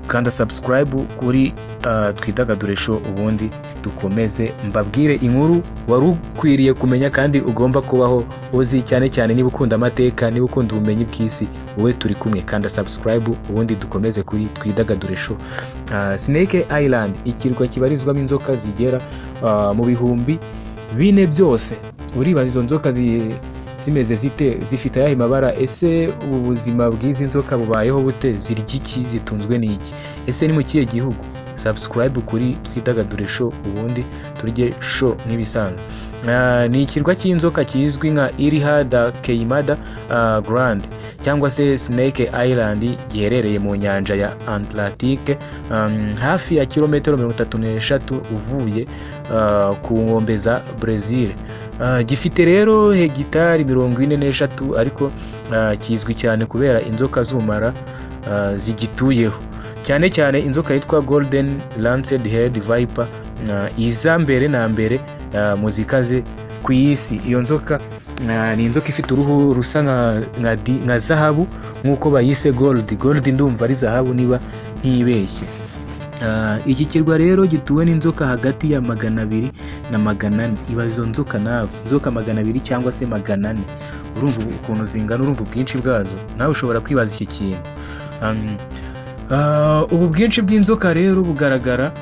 kanda subscribe kuri Twidagadure Show ubundi dukomeze mbabwire inkuru wari ukwiriye kumenya kandi ugomba kubaho uzi, cyane cyane niba ukunda amateka, niba ukunda ubumenyi bw'isi, wowe turi kumwe. Kanda subscribe ubundi dukomeze kuri Twidagadure Show. Snake Island, ikirwa kibarizwamo inzoka zigera mu bihumbi 4 byose. Uribaza izo nzoka zimeze zite, zifite ayahe mabara? Ese ubuzima bw'izi nzoka bubayeho bute? Zirya iki? Zitunzwe n'iki? Ese ni mu kihe gihugu? Subscribe kuri Twidagadure Show ubundi turye show nk'ibisanzwe. Ni ikirwa cy'inzoka kizwi nka Ilha da Queimada Grande cyangwa se Snake Island, giherereye mu nyanja ya Atlantique, hafi ya kilometero 33 uvuye ku nkombe za Brazil. Gifite rero hegitari 43, ariko kizwi cyane kubera inzoka z'umara zigituyeho, cyane cyane inzoka yitwa Golden Lanced Head Viper, iza mbere na mbere mu zikaze ku isi. Iyo nzoka ni inzoka ifite uruhu rusa nka zahabu, nk'uko bayise gold ndumva ari zahabu niba ntibeshye. Iki kirwa rero gituwe n'inzoka hagati ya 200 na 400. Ibazo nzoka nawe, inzoka 200 cyangwa se 400, urumva ukuntu zingana, urumva ubwinshi bwazo, nawe ushobora kwibaza iki kintu. Ubu bwinshi bw'inzoka rero bugaragaza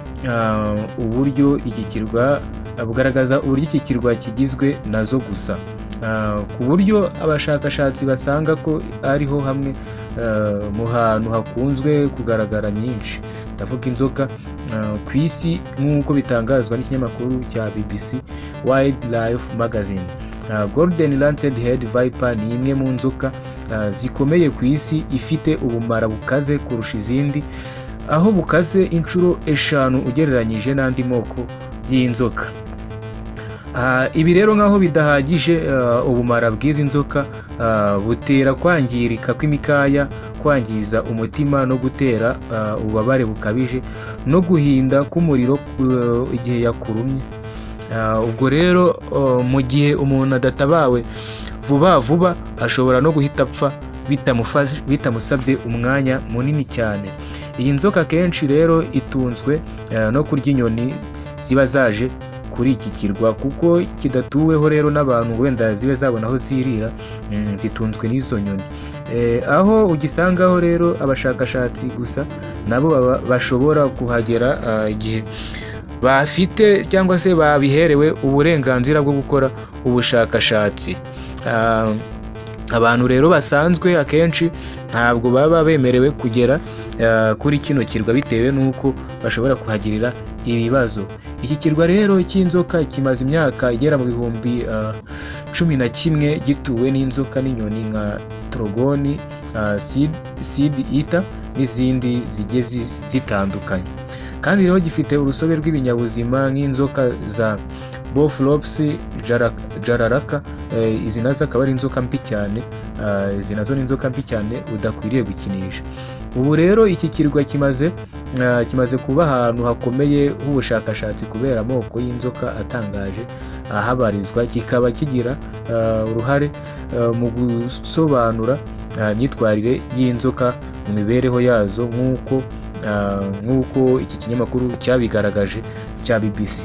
uburyo iki kirwa kigizwe nazo gusa, ku buryo abashakashatsi basanga ko ariho hamwe mu hantu hakunzwe kugaragara nyinshi. Ndavuga inzoka ku isi nk'uko bitangazwa n'ikinyamakuru cya BBC Wildlife Magazine. Golden Lanced Head Viper ni imwe mu nzoka zikomeye ku isi, ifite ubumara bukaze kurusha izindi, aho bukaze inshuro 5 ugereranyije n'andi moko y'inzoka. Ibi rero nk'aho bidahagije, ubumara bw'izi nzoka butera kwangirika kw'imikaya, kwangiza umutima no gutera ububabare bukabije no guhinda k'umuriro igihe yakurumye. Ubwo rero mu gihe umuntu adatabawe vuba ashobora no guhita apfa bitamusabye umwanya munini cyane. Iyi nzoka kenshi rero itunzwe no kurya inyoni ziba zaje kuri iki kirwa, kuko kidatuweho rero n'abantu wenda zibe zabona aho zirira, zitunzwe n'izo nyoni. Aho ugisangaho rero abashakashatsi gusa nabo bashobora kuhagera igihe bafite cyangwa se babiherewe uburenganzira bwo gukora ubushakashatsi. Abantu rero basanzwe akenshi ntabwo baba bemerewe kugera kuri kino kirwa bitewe n'uko bashobora kuhagirira ibibazo. Iki kirwa rero cy'inzoka kimaze imyaka igera mu bihumbi 11 gituwe n'inzoka n'inyoni nka Trogoni, Seed Eater n'izindi zigiye zitandukanye. Kandi rero gifite urusobe rw'ibinyabuzima nk'inzoka za Boflops, Jararaca. Izi nazo akaba ari inzoka mbi cyane, izi nazo ni inzoka mbi cyane udakwiriye gukinisha. Ubu rero iki kirwa kimaze kuba ahantu hakomeye h'ubushakashatsi kubera amoko y'inzoka atangaje ahabarizwa, kikaba kigira uruhare mu gusobanura imyitwarire y'inzoka mu mibereho yazo, nk'uko iki kinyamakuru cyabigaragaje cya BBC.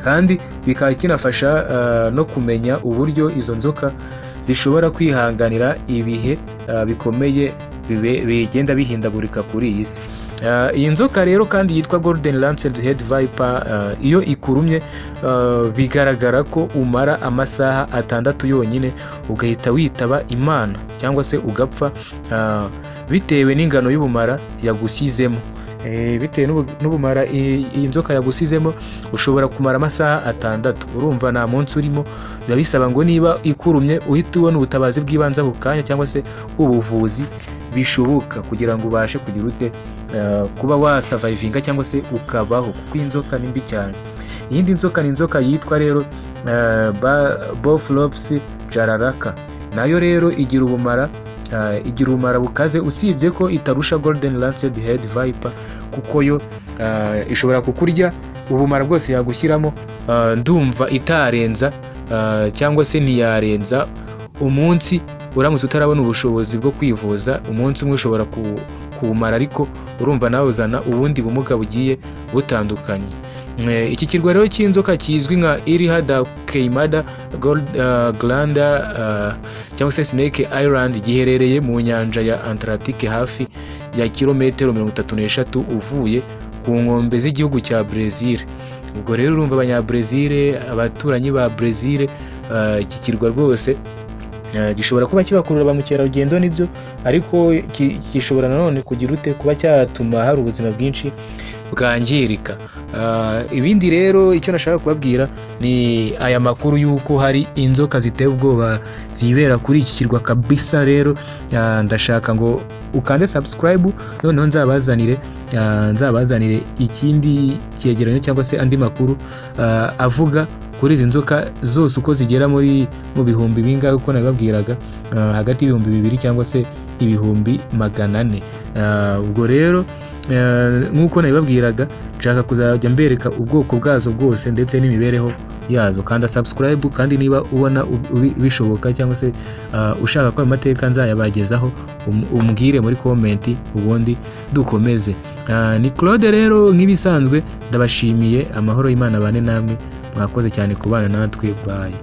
Kandi bikaba kinafasha no kumenya uburyo izo nzoka zishobora kwihanganira ibihe bikomeye bigenda bihindagurika kuri iyi si. Iyi nzoka rero kandi yitwa Golden Lanced Head Viper, iyo ikurumye bigaragara ko umara amasaha 6 yonyine ugahita witaba Imana cyangwa se ugapfa, bitewe n'ingano y'ubumara yagusizemo. Bitewe n'ubumara iyi nzoka yagusizemo ushobora kumara amasaha 6. Urumva nta munsi urimo. Biba bisaba ngo niba ikurumye uhita ubona ubutabazi bw'ibanze ako kanya cyangwa se ubuvuzi bishoboka kugira ngo ubashe kugira ute kuba wasavayivinga cyangwa se ukabaho, kuko inzoka ni mbi cyane. Iyindi nzoka ni inzoka yitwa rero Boflops Jararaca, nayo rero igira ubumara bukaze, usibye ko itarusha Golden Lanced Head Viper, kuko yo ishobora kukurya ubumara bwose yagushyiramo. Ndumva itarenza cyangwa se ntiyarenza umunsi uramutse utarabona ubushobozi bwo kwivuza. Umunsi umwe ushobora kuwumara ariko urumva nawe uzana ubundi bumuga bugiye butandukanye. Iki kirwa rero cy'inzoka kizwi nka Irihada Keimada Glanda cyangwa se Snake Island giherereye mu nyanja ya Atlantique hafi ya kilometero 33 uvuye ku nkombe z'igihugu cya Brazil. Ubwo rero urumva abanya-Brazil, abaturanyi ba Brazil, iki kirwa rwose gishobora kuba kibakurura ba mukerarugendo nibyo, ariko gishobora nanone kugira ute kuba cyatuma hari ubuzima bwinshi bwangirika. Ibindi rero icyo nashaka kubabwira ni aya makuru y'uko hari inzoka ziteye ubwoba zibera kuri iki kirwa kabisa. Rero ndashaka ngo ukande subscribe, noneho nzabazanire ikindi cyegeranyo cyangwa se andi makuru avuga kuri izi nzoka zose uko zigera mu bihumbi bingahe, uko nabibabwiraga, hagati y'ibihumbi 2 cyangwa se ibihumbi 400. Ubwo rero nk'uko nabibabwiraga nshaka kuzajya mbereka ubwoko bwazo bwose ndetse n'imibereho yazo. Kanda subscribe, kandi niba ubona bishoboka cyangwa se ushaka ko amateka nzayabagezaho umbwire muri comment, ubundi dukomeze. Ni Claude rero nk'ibisanzwe, ndabashimiye, amahoro y'Imana bane namwe, mwakoze cyane kubana natwe, bye.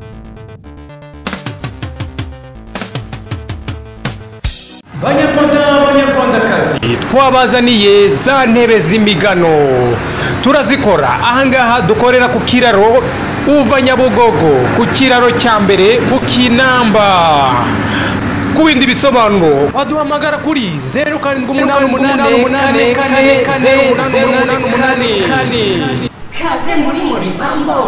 Banyarwandakazi, twabazaniye za ntebe z'imigano, turazikora ahangaha, dukorera ku kiraro uva Nyabugogo, ku kiraro cya mbere ku Kinamba. Ku bindi bisobanuro waduhamagara kuri 0788444088. Kaze muri Mambo.